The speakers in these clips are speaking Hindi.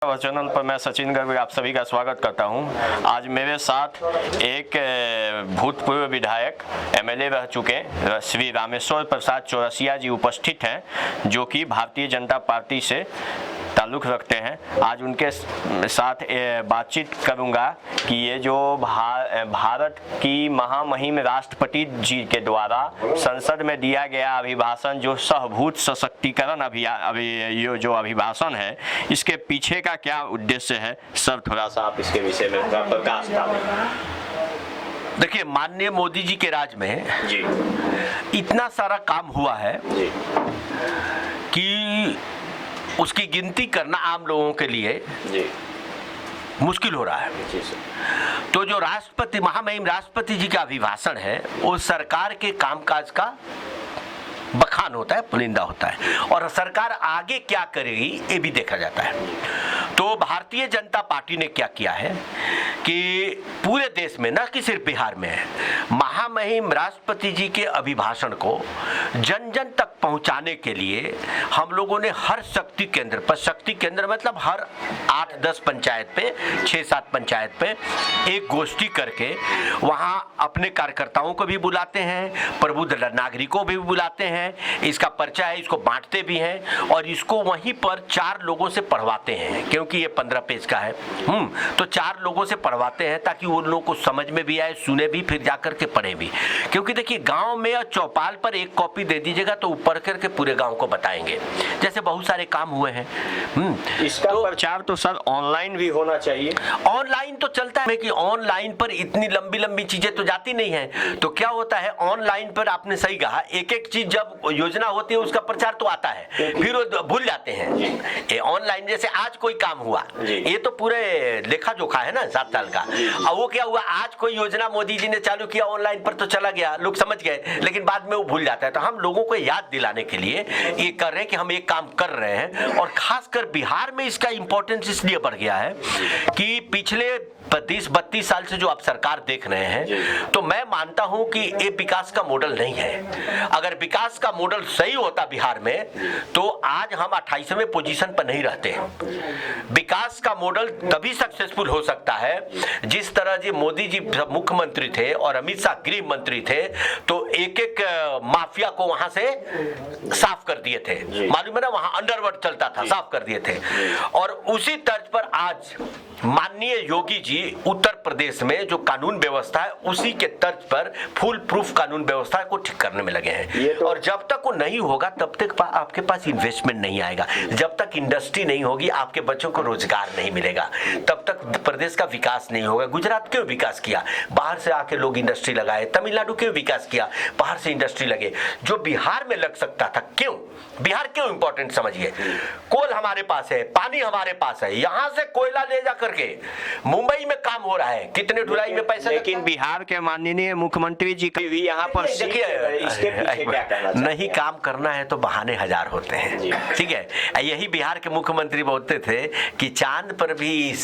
चैनल पर मैं सचिन गर्ग आप सभी का स्वागत करता हूं। आज मेरे साथ एक भूतपूर्व विधायक एमएलए रह चुके श्री रामेश्वर प्रसाद चौरसिया जी उपस्थित हैं, जो कि भारतीय जनता पार्टी से ताल्लुक़ रखते हैं। आज उनके साथ बातचीत करूंगा कि ये जो भारत की महामहिम राष्ट्रपति जी के द्वारा संसद में दिया गया अभिभाषण, जो सहभूत सशक्तिकरण ये जो अभिभाषण है, इसके पीछे का क्या उद्देश्य है सर, थोड़ा सा आप इसके विषय में प्रकाश डालें। देखिए, माननीय मोदी जी के राज में जी इतना सारा काम हुआ है जी कि उसकी गिनती करना आम लोगों के लिए जी मुश्किल हो रहा है। जी सर। तो जो राष्ट्रपति महामहिम राष्ट्रपति जी का अभिभाषण है, वो सरकार के कामकाज का बखान होता है, पुलिंदा होता है, और सरकार आगे क्या करेगी ये भी देखा जाता है। तो भारतीय जनता पार्टी ने क्या किया है कि पूरे देश में, न कि सिर्फ बिहार में, महामहिम राष्ट्रपति जी के अभिभाषण को जन जन तक पहुंचाने के लिए हम लोगों ने हर शक्ति केंद्र पर, शक्ति केंद्र मतलब हर 8-10 पंचायत पे, 6-7 पंचायत पे एक गोष्ठी करके वहां अपने कार्यकर्ताओं को भी बुलाते हैं, प्रबुद्ध नागरिकों को भी बुलाते हैं, इसका पर्चा है, इसको बांटते भी हैं और इसको वहीं पर 4 लोगों से पढ़वाते हैं, क्योंकि ये 15 पेज का है। तो 4 लोगों से पढ़वाते हैं ताकि उन लोगों को समझ में भी आए, सुने भी, फिर जाकर के पढ़े भी। क्योंकि देखिए, गांव में और चौपाल पर एक कॉपी दे दीजिएगा तो ऊपर करके पूरे गांव को बताएंगे, जैसे बहुत सारे काम हुए हैं। इसका प्रचार तो सर ऑनलाइन भी होना चाहिए। ऑनलाइन तो चलता है कि ऑनलाइन पर इतनी लंबी लंबी चीजें तो जाती नहीं है। तो क्या होता है, ऑनलाइन पर आपने सही कहा, एक एक चीज जब योजना होती है उसका प्रचार तो आता है, फिर वो भूल जाते हैं। ये ऑनलाइन, जैसे आज कोई काम हुआ, ये तो पूरे लेखा जोखा है ना 7 साल का। अब वो क्या हुआ, आज कोई योजना मोदी जी ने चालू किया, ऑनलाइन पर तो चला गया, लोग समझ गए, लेकिन बाद में वो भूल जाता है। तो हम लोगों को याद दिलाने के लिए ये कर रहे हैं कि हम एक काम कर रहे हैं, और खासकर बिहार में इसका इंपॉर्टेंस इसलिए बढ़ गया है कि पिछले 30-32 साल से जो आप सरकार देख रहे हैं, तो मैं मानता हूं कि ये विकास का मॉडल नहीं है। अगर विकास का मॉडल सही होता बिहार में, तो आज हम 28वें पोजीशन पर नहीं रहते। विकास का मॉडल तभी सक्सेसफुल हो सकता है जिस तरह जी मोदी जी मुख्यमंत्री थे और अमित शाह गृह मंत्री थे, तो एक एक माफिया को वहां से साफ कर दिए थे। मालूम है ना, वहां अंडरवर्ल्ड चलता था, साफ कर दिए थे। और उसी तर्ज पर आज माननीय योगी जी उत्तर प्रदेश में जो कानून व्यवस्था है, उसी के तर्ज पर फुल प्रूफ कानून व्यवस्था को ठीक करने में लगे हैं। और जब तक वो नहीं होगा, तब तक आपके पास इन्वेस्टमेंट नहीं आएगा, जब तक इंडस्ट्री नहीं होगी, आपके बच्चों को रोजगार नहीं मिलेगा, तब तक प्रदेश का विकास नहीं होगा। गुजरात क्यों विकास किया, बाहर से आके लोग इंडस्ट्री लगाए। तमिलनाडु क्यों विकास किया, बाहर से इंडस्ट्री लगे। जो बिहार में लग सकता था, क्यों, बिहार क्यों इंपॉर्टेंट समझिए, कोल हमारे पास है, पानी हमारे पास है, यहां से कोयला ले जा करके मुंबई में काम हो रहा है, कितने ढुलाई में पैसा। लेकिन बिहार के माननीय मुख्यमंत्री जी का भी यहाँ पर देखिए, नहीं काम करना है तो बहाने हजार होते हैं, ठीक है। यही बिहार के मुख्यमंत्री बोलते थे कि चांद पर भी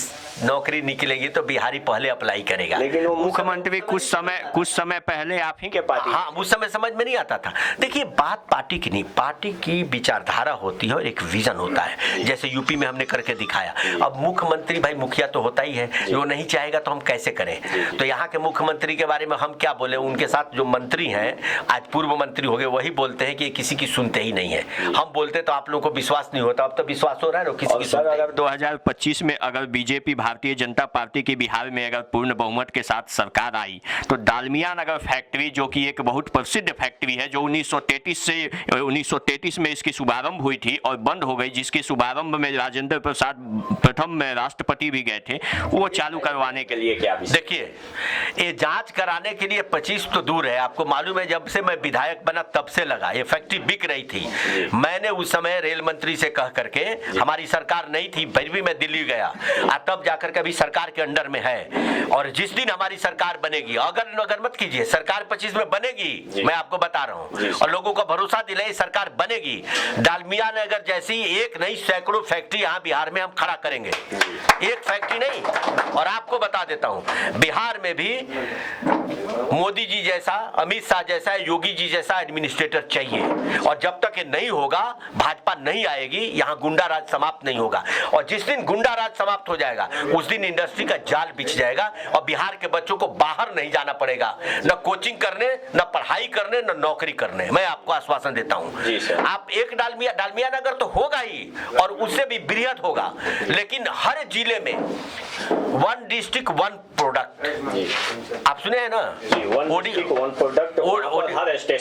नौकरी निकलेगी तो बिहारी पहले अप्लाई करेगा। लेकिन वो मुख्यमंत्री कुछ समय पहले आप ही के पार्टी, हाँ, उस समय समझ में नहीं आता था। देखिए, बात पार्टी की नहीं, पार्टी की विचारधारा होती है और एक विजन होता है, जैसे यूपी में हमने करके दिखाया। अब मुख्यमंत्री भाई मुखिया तो होता ही है, वो नहीं चाहेगा तो हम कैसे करें। तो यहाँ के मुख्यमंत्री के बारे में हम क्या बोले, उनके साथ जो मंत्री हैं, आज पूर्व मंत्री हो गए, वही बोलते हैं कि किसी की सुनते ही नहीं है। हम बोलते तो आप लोगों को विश्वास नहीं होता, अब तो विश्वास हो रहा है किसी की सुनते। अगर 2025 में अगर बीजेपी भारतीय जनता पार्टी की बिहार में अगर पूर्ण बहुमत के साथ सरकार आई, तो दालमिया नगर फैक्ट्री, जो कि एक बहुत प्रसिद्ध फैक्ट्री है, जो 1933 में इसकी शुभारंभ हुई थी और बंद हो गई, जिसके शुभारंभ में राजेंद्र प्रसाद प्रथम राष्ट्रपति भी गए थे, वो चालू करवाने के लिए क्या। देखिए, ये जांच कराने के लिए 25 तो दूर है, आपको मालूम है, जब से मैं विधायक बना तब से लगा, ये फैक्ट्री बिक रही थी। मैंने उस समय रेल मंत्री से कह करके, हमारी सरकार नहीं थी, फिर भी मैं दिल्ली गया, तब जाकर के अभी सरकार के अंडर में है। और जिस दिन हमारी सरकार बनेगी, अगर मत कीजिए, सरकार 25 में बनेगी, मैं आपको बता रहा हूँ, और लोगों को भरोसा दिलाए सरकार बनेगी। डालमिया नगर जैसी एक नहीं, सैकड़ों फैक्ट्री यहाँ बिहार में हम खड़ा करेंगे। एक फैक्ट्री नहीं। और आपको बता देता हूं, बिहार में भी मोदी जी जैसा, अमित शाह जैसा, योगी जी जैसा एडमिनिस्ट्रेटर चाहिए। और जब तक ये नहीं होगा, भाजपा नहीं आएगी, यहां गुंडा राज समाप्त नहीं होगा। और जिस दिन गुंडा राज समाप्त हो जाएगा, उस दिन इंडस्ट्री का जाल बिछ जाएगा और बिहार के बच्चों को बाहर नहीं जाना पड़ेगा, न कोचिंग करने, न पढ़ाई करने, न नौकरी करने। मैं आपको आश्वासन देता हूं। आप एक डालमिया नगर तो होगा ही, और उससे भी बृहद होगा, लेकिन हर जिले में 1 डिस्ट्रिक्ट 1 प्रोडक्ट। आप सुने हैं ना,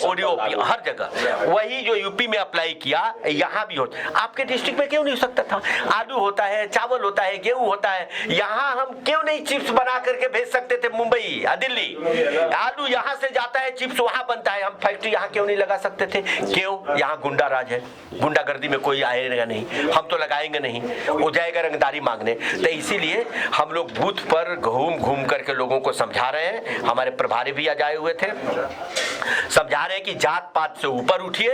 ओडीओपी हर जगह। वही जो यूपी में अप्लाई किया, यहाँ भी होता। आपके डिस्ट्रिक्ट में क्यों नहीं हो सकता था? आलू होता है, चावल होता है, गेहूं होता है, यहाँ हम क्यों नहीं चिप्स बना करके भेज सकते थे मुंबई या दिल्ली? आलू यहाँ से जाता है, चिप्स वहां बनता है, हम फैक्ट्री यहाँ क्यों नहीं लगा सकते थे? क्यों? यहाँ गुंडा राज है, गुंडागर्दी में कोई आएगा नहीं, हम तो लगाएंगे नहीं, वो जाएगा रंगदारी मांगने। तो इसीलिए हम लोग बूथ पर घूम घूम करके लोगों को समझा रहे हैं। हमारे प्रभारी भी आज आए हुए थे, समझा रहे हैं कि जात पात से ऊपर उठिए,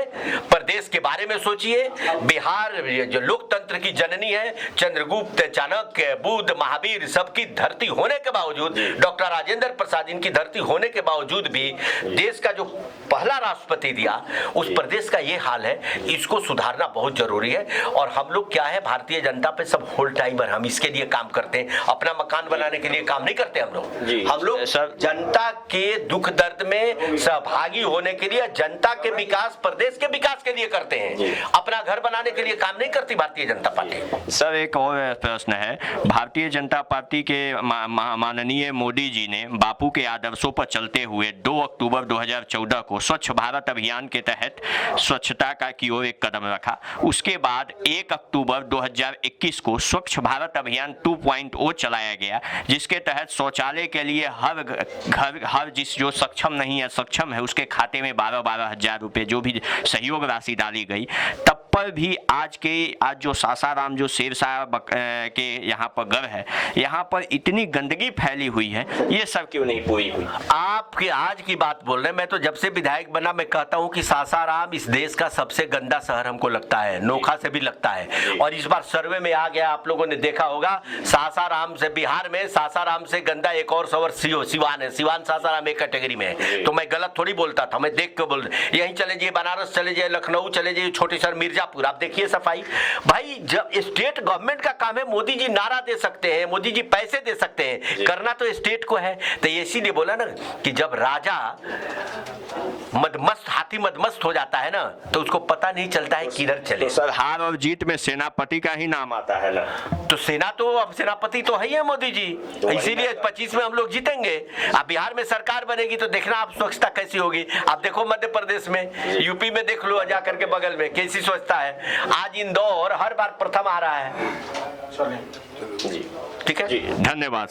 प्रदेश के बारे में सोचिए। बिहार जो लोकतंत्र की जननी है, चंद्रगुप्त, चाणक्य, बुद्ध, महावीर सबकी धरती होने के बावजूद, डॉक्टर राजेंद्र प्रसाद इनकी धरती होने के बावजूद भी देश का जो पहला राष्ट्रपति दिया, उस प्रदेश का ये हाल है। इसको सुधारना बहुत जरूरी है। और हम लोग क्या है, भारतीय जनता पे सब होल टाइमर, हम इसके लिए काम करते हैं, अपना मकान बनाने के लिए काम नहीं करते हम लोग जनता के दुख दर्द में सहभागी होने के लिए, जनता के विकास, प्रदेश के विकास के लिए करते हैं, अपना घर बनाने के लिए काम नहीं करती भारतीय जनता पार्टी। सर एक और प्रश्न है, भारतीय जनता पार्टी के माननीय मोदी जी ने बापू के आदर्शों पर चलते हुए 2 अक्टूबर 2014 को स्वच्छ भारत अभियान के तहत स्वच्छता का की ओर एक कदम रखा। उसके बाद 1 अक्टूबर 2021 को स्वच्छ भारत अभियान 2.0 चलाया गया, जिसके तहत शौचालय के लिए हर जिस जो सक्षम नहीं है, सक्षम है, उसके खाते में 12-12 हजार रुपए जो भी सहयोग राशि डाली गई। तब पर भी आज जो सासाराम जो शेरशाह के यहाँ पर घर है, यहाँ पर इतनी गंदगी फैली हुई है, ये सब क्यों नहीं पूरी हुई? आपके आज की बात बोल रहे हैं। मैं तो जब से विधायक बना, मैं कहता हूँ कि सासाराम इस देश का सबसे गंदा शहर हमको लगता है, नोखा से भी लगता है। और इस बार सर्वे में आ गया, आप लोगों ने देखा होगा, सासाराम से, बिहार में सासाराम से गंदा एक और शहर सिवान है। सिवान सासाराम एक कैटेगरी में है। तो मैं गलत थोड़ी बोलता था, मैं देख के बोल, यहीं चले जाइए, बनारस चले जाइए, लखनऊ चले जाइए, छोटे शहर मिर्जापुर, आप देखिए सफाई। भाई जब स्टेट गवर्नमेंट का काम है, मोदी जी नारा दे सकते हैं, मोदी जी पैसे दे सकते हैं, करना तो स्टेट को है। तो इसीलिए बोला ना कि जब राजा मदमस्त, हाथी मदमस्त हो जाता है ना, तो उसको पता नहीं चलता है किधर चले। तो सर हार और जीत में सेनापति का ही नाम आता है ना, तो अब सेनापति तो है ही है मोदी जी, तो इसीलिए 25 में हम लोग जीतेंगे। अब बिहार में सरकार बनेगी तो देखना आप स्वच्छता कैसी होगी। आप देखो मध्य प्रदेश में, यूपी में देख लो जाकर के बगल में कैसी स्वच्छता है। आज इंदौर हर बार प्रथम आ रहा है। ठीक है, धन्यवाद सर।